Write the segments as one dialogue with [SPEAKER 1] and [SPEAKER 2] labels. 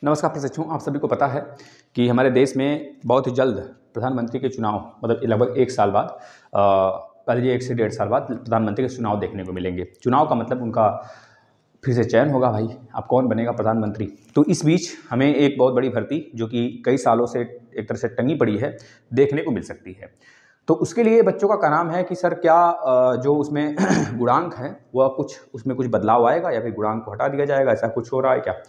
[SPEAKER 1] नमस्कार प्रशिक्षु, आप सभी को पता है कि हमारे देश में बहुत ही जल्द प्रधानमंत्री के चुनाव मतलब लगभग 1 साल बाद कह लीजिए 1 से 1.5 साल बाद प्रधानमंत्री के चुनाव देखने को मिलेंगे। चुनाव का मतलब उनका फिर से चयन होगा भाई, अब कौन बनेगा प्रधानमंत्री। तो इस बीच हमें एक बहुत बड़ी भर्ती जो कि कई सालों से एक तरह से टंगी पड़ी है देखने को मिल सकती है। तो उसके लिए बच्चों का नाम है कि सर क्या जो उसमें गुणांक है वह कुछ उसमें कुछ बदलाव आएगा या फिर गुणांक को हटा दिया जाएगा, ऐसा कुछ हो रहा है क्या।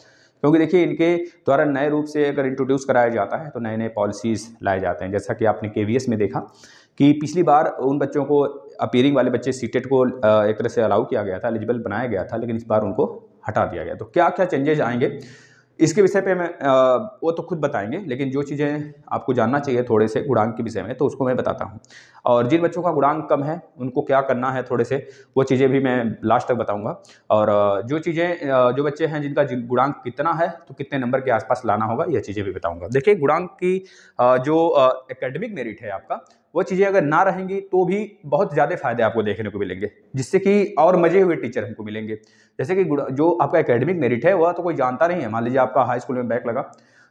[SPEAKER 1] क्योंकि देखिए इनके द्वारा नए रूप से अगर इंट्रोड्यूस कराया जाता है तो नए नए पॉलिसीज़ लाए जाते हैं। जैसा कि आपने केवीएस में देखा कि पिछली बार उन बच्चों को अपीयरिंग वाले बच्चे सीटेट को एक तरह से अलाउ किया गया था, एलिजिबल बनाया गया था, लेकिन इस बार उनको हटा दिया गया। तो क्या क्या चेंजेज आएंगे इसके विषय पे मैं वो तो खुद बताएंगे, लेकिन जो चीज़ें आपको जानना चाहिए थोड़े से गुणांक के विषय में तो उसको मैं बताता हूँ। और जिन बच्चों का गुणांक कम है उनको क्या करना है थोड़े से वो चीज़ें भी मैं लास्ट तक बताऊँगा। और जो चीज़ें जो बच्चे हैं जिनका गुणांक कितना है तो कितने नंबर के आसपास लाना होगा यह चीज़ें भी बताऊँगा। देखिए गुणांक की जो एकेडमिक मेरिट है आपका वो चीज़ें अगर ना रहेंगी तो भी बहुत ज़्यादा फायदे आपको देखने को मिलेंगे, जिससे कि और मजे हुए टीचर हमको मिलेंगे। जैसे कि जो आपका एकेडमिक मेरिट है वह तो कोई जानता नहीं है। मान लीजिए आपका हाई स्कूल में बैक लगा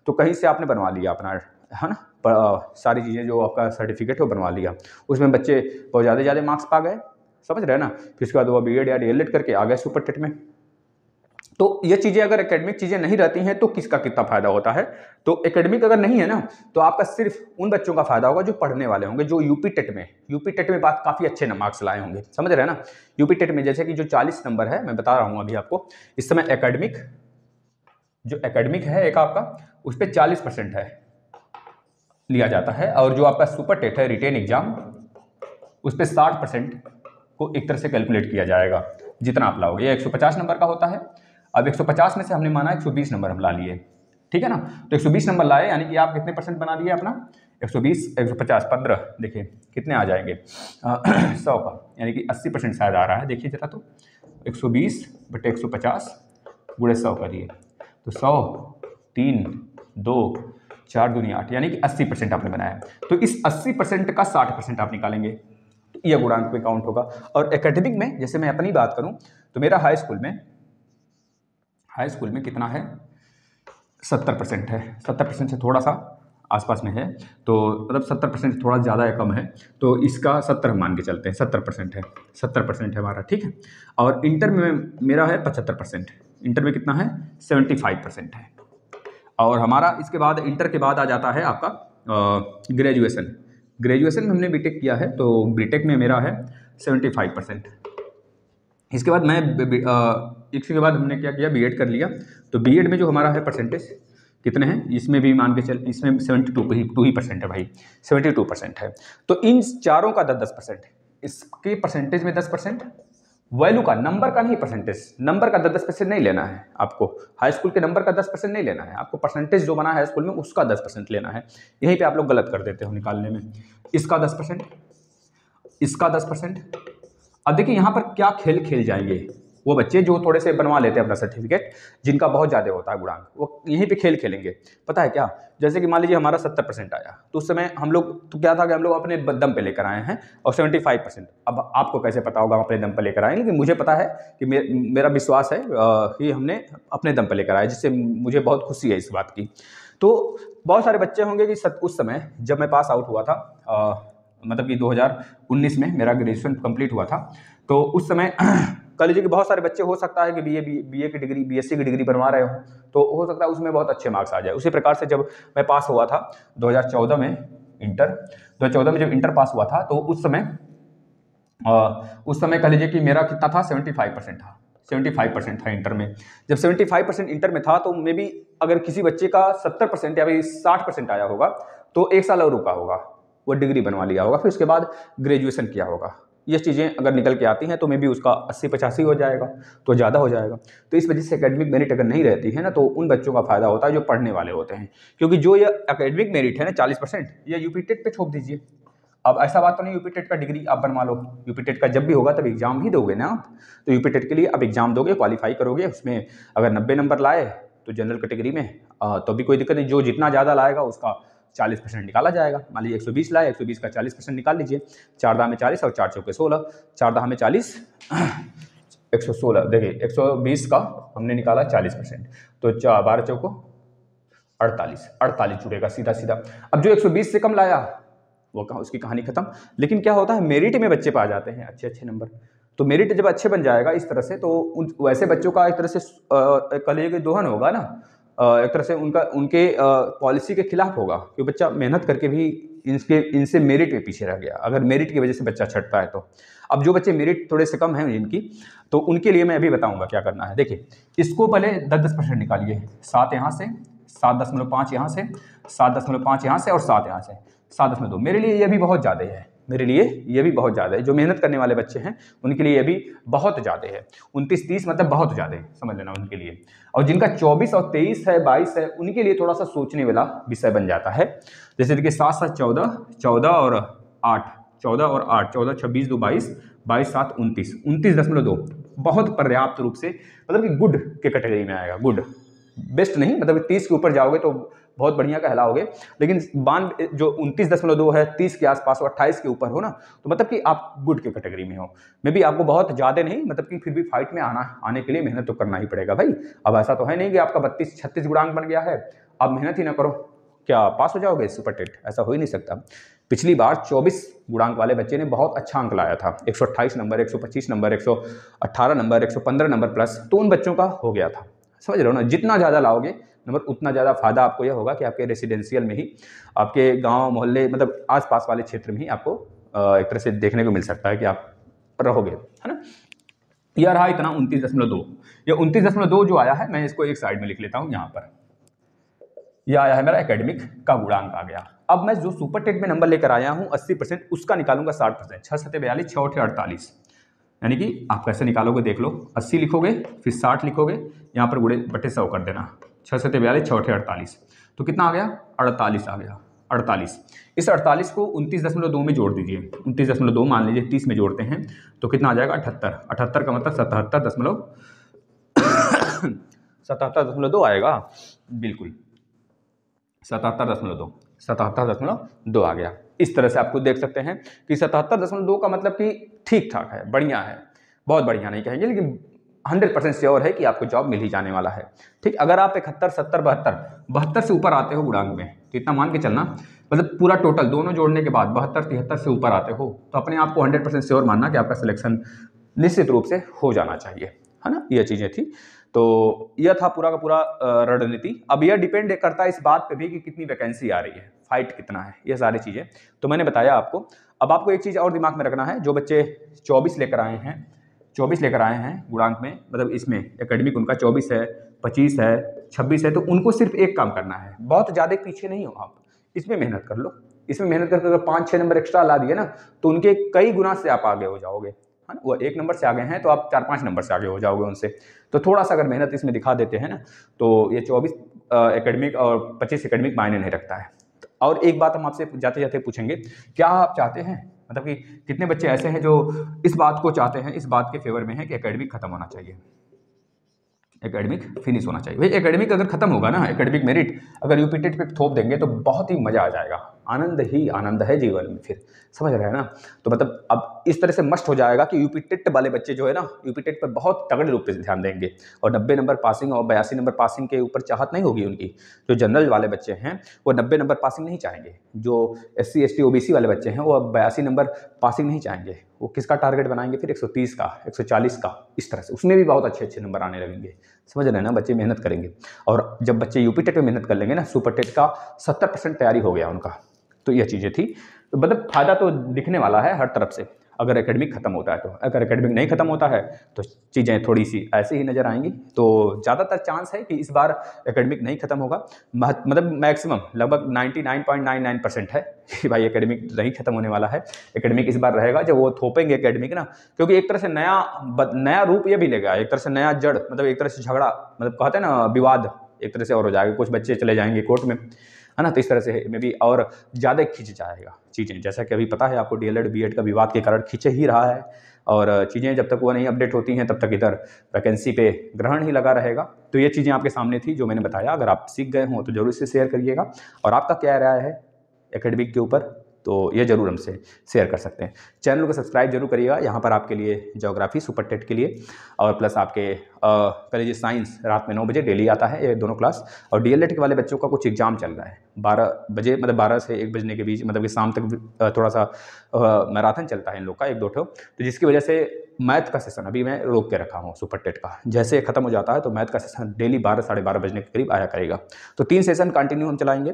[SPEAKER 1] तो कहीं से आपने बनवा लिया अपना, है ना, सारी चीज़ें जो आपका सर्टिफिकेट है वो बनवा लिया, उसमें बच्चे बहुत ज़्यादा मार्क्स पा गए, समझ रहे हैं ना। फिर उसके बाद वो बीएड या डीएलएड करके आ गए सुपर टेट में। तो ये चीज़ें अगर एकेडमिक चीज़ें नहीं रहती हैं तो किसका कितना फायदा होता है। तो एकेडमिक अगर नहीं है ना तो आपका सिर्फ उन बच्चों का फायदा होगा जो पढ़ने वाले होंगे, जो यूपी टेट में बात काफ़ी अच्छे मार्क्स लाए होंगे, समझ रहे हैं ना। यूपी टेट में जैसे कि जो 40 नंबर है मैं बता रहा हूँ अभी आपको, इस समय एकेडमिक जो एकेडमिक है एक आपका उस पर 40% है लिया जाता है, और जो आपका सुपर टेट है रिटेन एग्जाम उस पर 60% को एक तरह से कैलकुलेट किया जाएगा जितना आप लाओगे। ये 150 नंबर का होता है। अब 150 में से हमने माना 120 नंबर हम ला लिए, ठीक है ना। तो 120 नंबर लाए यानी कि आप कितने परसेंट बना दिए अपना 120 150 15, देखिए कितने आ जाएंगे 100 का, यानी कि 80% शायद आ रहा है। देखिए जरा तो 120 बटे 150 गुणे 100 करिए तो 100 3 2 4 दूनी 8, यानी कि 80% आपने बनाया। तो इस 80% का 60% आप निकालेंगे तो यह गुणांक पे काउंट होगा। और एकेडमिक में जैसे मैं अपनी बात करूं तो मेरा हाई स्कूल में कितना है 70% है। 70% से थोड़ा सा आसपास में है, तो मतलब 70% से थोड़ा ज़्यादा या कम है, तो इसका 70 मान के चलते हैं। 70% है, 70% है हमारा, ठीक है। और इंटर में मेरा है 75%, इंटर में कितना है 75% है। और हमारा इसके बाद इंटर के बाद आ जाता है आपका ग्रेजुएशन में हमने बीटेक किया है तो बीटेक में मेरा है 75%। इसके बाद इसके बाद हमने क्या किया, बीएड कर लिया। तो बीएड में जो हमारा है परसेंटेज कितने हैं, इसमें भी मान के चल, इसमें 72% है भाई, 72% है। तो इन चारों का 10%, इसके परसेंटेज में 10%, वैल्यू का, नंबर का नहीं, परसेंटेज नंबर का 10% नहीं लेना है आपको। हाई स्कूल के नंबर का 10% नहीं लेना है आपको, परसेंटेज जो बना है हाई स्कूल में उसका 10% लेना है। यहीं पे आप लोग गलत कर देते हो निकालने में। इसका 10%, इसका 10%। अब देखिए यहाँ पर क्या खेल खेल जाएंगे वो बच्चे जो थोड़े से बनवा लेते हैं अपना सर्टिफिकेट, जिनका बहुत ज़्यादा होता है गुणांक, वो यहीं पे खेल खेलेंगे। पता है क्या, जैसे कि मान लीजिए हमारा 70% आया तो उस समय हम लोग तो क्या था कि हम लोग अपने दम पे लेकर आए हैं, और 75%। अब आपको कैसे पता होगा हम अपने दम पे लेकर आए, लेकिन मुझे पता है कि मेरा विश्वास है कि हमने अपने दम पे लेकर आए, जिससे मुझे बहुत खुशी है इस बात की। तो बहुत सारे बच्चे होंगे कि उस समय जब मैं पास आउट हुआ था, मतलब कि 2019 में मेरा ग्रेजुएशन कंप्लीट हुआ था, तो उस समय कह लीजिए कि बहुत सारे बच्चे हो सकता है कि बीए की डिग्री, बीएससी की डिग्री बनवा रहे हो, तो हो सकता है उसमें बहुत अच्छे मार्क्स आ जाए। उसी प्रकार से जब मैं पास हुआ था 2014 में इंटर, 2014 में जब इंटर पास हुआ था तो उस समय कह लीजिए कि मेरा कितना था 75% था, 75% था इंटर में। जब 75% इंटर में था तो मे भी अगर किसी बच्चे का 70% या फिर 60% आया होगा तो 1 साल और रुका होगा, वो डिग्री बनवा लिया होगा, फिर उसके बाद ग्रेजुएशन किया होगा। ये चीज़ें अगर निकल के आती हैं तो मे भी उसका 80-85 हो जाएगा, तो ज़्यादा हो जाएगा। तो इस वजह से एकेडमिक मेरिट अगर नहीं रहती है ना तो उन बच्चों का फायदा होता है जो पढ़ने वाले होते हैं, क्योंकि जो ये एकेडमिक मेरिट है ना 40%, ये यूपी टेट पे छोड़ दीजिए। अब ऐसा बात तो नहीं यूपी टेट का डिग्री आप बनवा लो, यूपी टेट का जब भी होगा तब एग्जाम ही दोगे ना आप, तो यूपी टेट के लिए आप एग्जाम दोगे, क्वालिफाई करोगे, उसमें अगर 90 नंबर लाए तो जनरल कैटेगरी में तो भी कोई दिक्कत नहीं, जो जितना ज़्यादा लाएगा उसका 40% निकाला जाएगा। मान लीजिए 120 लाए, 120 का 40% निकाल लीजिए, 4 दाह में 40 और 4 चौके 16, 4 दाह में 40 116, देखिए 120 का हमने निकाला 40%, तो 12 चौको 48 48 जुड़ेगा सीधा सीधा। अब जो 120 से कम लाया वो कहा उसकी कहानी खत्म। लेकिन क्या होता है, मेरिट में बच्चे पा जाते हैं अच्छे अच्छे नंबर। तो मेरिट जब अच्छे बन जाएगा इस तरह से, तो उन वैसे बच्चों का एक तरह से कलेजे के दोहन होगा ना, एक तरह से उनके पॉलिसी के खिलाफ होगा कि बच्चा मेहनत करके भी इनसे मेरिट में पीछे रह गया, अगर मेरिट की वजह से बच्चा छटता है तो। अब जो बच्चे मेरिट थोड़े से कम हैं इनकी, तो उनके लिए मैं अभी बताऊंगा क्या करना है। देखिए, इसको पहले 10% निकालिए, 7 यहाँ से, 7.5 यहाँ से, 7.5 यहाँ से और 7 यहाँ से, 7.2। मेरे लिए ये भी बहुत ज़्यादा है, मेरे लिए ये भी बहुत ज़्यादा है। जो मेहनत करने वाले बच्चे हैं उनके लिए ये भी बहुत ज़्यादा है। 29-30 मतलब बहुत ज़्यादा है, समझ लेना उनके लिए। और जिनका 24 और 23 है, 22 है, उनके लिए थोड़ा सा सोचने वाला विषय बन जाता है। जैसे देखिए 7 7 14, 14 और 8, 14 और 8, 14 26 2 22, 22 7 29, 29.2 बहुत पर्याप्त रूप से, मतलब कि गुड के कैटेगरी में आएगा। गुड, बेस्ट नहीं, मतलब 30 के ऊपर जाओगे तो बहुत बढ़िया कहलाओगे, लेकिन जो 29.2 है, 30 के आसपास हो, 28 के ऊपर हो ना, तो मतलब कि आप गुड के कैटेगरी में हो। मे भी आपको बहुत ज़्यादा नहीं, मतलब कि फिर भी फाइट में आने के लिए मेहनत तो करना ही पड़ेगा भाई। अब ऐसा तो है नहीं कि आपका 32-36 गुणांक बन गया है, आप मेहनत ही ना करो, क्या पास हो जाओगे सुपर टेट? ऐसा हो ही नहीं सकता। पिछली बार 24 गुणांक वाले बच्चे ने बहुत अच्छा अंक लाया था, 128 number, 125 number, 118 number, 115 number plus, तो उन बच्चों का हो गया था। समझ रहे हो ना, जितना ज़्यादा लाओगे नंबर उतना ज़्यादा फायदा आपको यह होगा कि आपके रेसिडेंशियल में ही, आपके गांव मोहल्ले, मतलब आसपास वाले क्षेत्र में ही आपको एक तरह से देखने को मिल सकता है कि आप रहोगे, है ना। यह रहा इतना 29.2। यह 29.2 जो आया है, मैं इसको एक साइड में लिख लेता हूँ यहाँ पर। यह आया है मेरा एकेडमिक का गुणांक आ गया। अब मैं जो सुपर टेट में नंबर लेकर आया हूँ 80%, उसका निकालूंगा 60%। 6 7 42, 6 8 48, यानी कि आप कैसे निकालोगे देख लो। 80 लिखोगे, फिर 60 लिखोगे, यहाँ पर गुणे बटे 100 कर देना। 6 7 42, 6 8 48, तो कितना आ गया? 48 आ गया। 48, इस 48 को 29.2 में जोड़ दीजिए। 29.2 मान लीजिए 30 में जोड़ते हैं तो कितना आ जाएगा? 78। 78 का मतलब 77.2 आएगा, बिल्कुल 77.2 आ गया। इस तरह से आपको देख सकते हैं कि 77.2 का मतलब कि ठीक ठाक है, बढ़िया है, बहुत बढ़िया नहीं कहेंगे, लेकिन 100% श्योर है कि आपको जॉब मिल ही जाने वाला है। ठीक, अगर आप 71 70 72 से ऊपर आते हो गुणांक में, तो इतना मान के चलना, मतलब पूरा टोटल दोनों जोड़ने के बाद 72 73 से ऊपर आते हो, तो अपने आप को 100% श्योर मानना कि आपका सिलेक्शन निश्चित रूप से हो जाना चाहिए, है ना। ये चीज़ें थी, तो यह था पूरा का पूरा रणनीति। अब यह डिपेंड करता है इस बात पे भी कि कितनी वैकेंसी आ रही है, फाइट कितना है, ये सारी चीज़ें तो मैंने बताया आपको। अब आपको एक चीज़ और दिमाग में रखना है, जो बच्चे 24 लेकर आए हैं, 24 लेकर आए हैं गुणांक में, मतलब इसमें एकेडमिक उनका 24 है, 25 है, 26 है, तो उनको सिर्फ एक काम करना है, बहुत ज़्यादा पीछे नहीं हो आप, इसमें मेहनत कर लो। इसमें मेहनत करके अगर 5-6 नंबर एक्स्ट्रा ला दिए ना, तो उनके कई गुना से आप आगे हो जाओगे, है ना। वो 1 नंबर से आगे हैं तो आप 4-5 नंबर से आगे हो जाओगे उनसे। तो थोड़ा सा अगर मेहनत इसमें दिखा देते हैं ना, तो ये 24 एकेडमिक और 25 एकेडमिक मायने नहीं रखता है। और एक बात हम आपसे जाते जाते पूछेंगे, क्या आप चाहते हैं, मतलब कि कितने बच्चे ऐसे हैं जो इस बात को चाहते हैं, इस बात के फेवर में है कि एकेडमिक खत्म होना चाहिए, एकेडमिक फिनिश होना चाहिए। भाई एकेडमिक अगर खत्म होगा ना, एकेडमिक मेरिट अगर यूपी टेट पे थोप देंगे तो बहुत ही मजा आ जाएगा, आनंद ही आनंद है जीवन में, फिर समझ रहे हैं ना। तो मतलब अब इस तरह से मस्ट हो जाएगा कि यूपी टेट वाले बच्चे जो है ना, यूपी टेट पर बहुत तगड़े रूप से ध्यान देंगे, और 90 नंबर पासिंग और 82 नंबर पासिंग के ऊपर चाहत नहीं होगी उनकी। जो जनरल वाले बच्चे हैं वो 90 नंबर पासिंग नहीं चाहेंगे, जो SC ST OBC वाले बच्चे हैं वो 82 नंबर पासिंग नहीं चाहेंगे। वो किसका टारगेट बनाएंगे फिर? 130 का, 140 का, इस तरह से उसमें भी बहुत अच्छे अच्छे नंबर आने लगेंगे। समझ रहे हैं ना, बच्चे मेहनत करेंगे। और जब बच्चे यूपी टेट में मेहनत कर लेंगे ना, सुपर टेट का 70% तैयारी हो गया उनका। तो ये चीज़ें थी, तो मतलब फायदा तो दिखने वाला है हर तरफ से, अगर एकेडमिक खत्म होता है तो। अगर एकेडमिक नहीं खत्म होता है तो चीज़ें थोड़ी सी ऐसे ही नज़र आएंगी। तो ज़्यादातर चांस है कि इस बार एकेडमिक नहीं खत्म होगा, मतलब मैक्सिमम लगभग 99.99% है कि भाई एकेडमिक नहीं खत्म होने वाला है। एकेडमिक इस बार रहेगा, जब वो थोपेंगे एकेडमिक ना, क्योंकि एक तरह से नया रूप ये भी लेगा, एक तरह से नया जड़, मतलब एक तरह से झगड़ा, मतलब कहते हैं ना विवाद, एक तरह से और हो जाएगा। कुछ बच्चे चले जाएंगे कोर्ट में, है ना, तो इस तरह से में भी और ज़्यादा खिंच जाएगा चीज़ें। जैसा कि अभी पता है आपको DLED BEd का विवाद के कारण खिंच ही रहा है, और चीज़ें जब तक वो नहीं अपडेट होती हैं तब तक इधर वैकेंसी पे ग्रहण ही लगा रहेगा। तो ये चीज़ें आपके सामने थी जो मैंने बताया। अगर आप सीख गए हों तो जरूर से शेयर करिएगा, और आपका क्या राय है एकेडमिक के ऊपर तो ये ज़रूर हमसे शेयर कर सकते हैं। चैनल को सब्सक्राइब जरूर करिएगा। यहाँ पर आपके लिए ज्योग्राफी सुपर टेट के लिए और प्लस आपके कॉलेज साइंस रात में 9 बजे डेली आता है ये दोनों क्लास। और डीएलएड के वाले बच्चों का कुछ एग्जाम चल रहा है 12 बजे, मतलब 12 से 1 बजने के बीच, मतलब कि शाम तक थोड़ा सा मैराथन चलता है इन लोग का 1-2 ठो, तो जिसकी वजह से मैथ का सेशन अभी मैं रोक के रखा हूँ सुपर टेट का। जैसे ख़त्म हो जाता है तो मैथ का सेशन डेली 12 साढ़े 12 बजने के करीब आया करेगा। तो 3 सेशन कंटिन्यू हम चलाएंगे।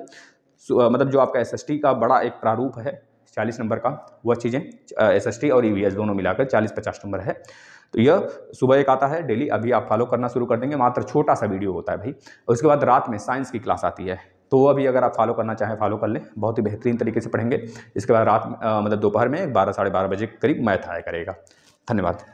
[SPEAKER 1] मतलब जो आपका एसएसटी का बड़ा एक प्रारूप है 40 नंबर का, वह चीज़ें एसएसटी और ईवीएस दोनों मिलाकर 40-50 नंबर है। तो यह सुबह एक आता है डेली, अभी आप फॉलो करना शुरू कर देंगे। मात्र छोटा सा वीडियो होता है भाई। उसके बाद रात में साइंस की क्लास आती है, तो वो अभी अगर आप फॉलो करना चाहें फॉलो कर लें, बहुत ही बेहतरीन तरीके से पढ़ेंगे। इसके बाद रात मतलब दोपहर में 12 साढ़े 12 बजे के करीब मैथ आया करेगा। धन्यवाद।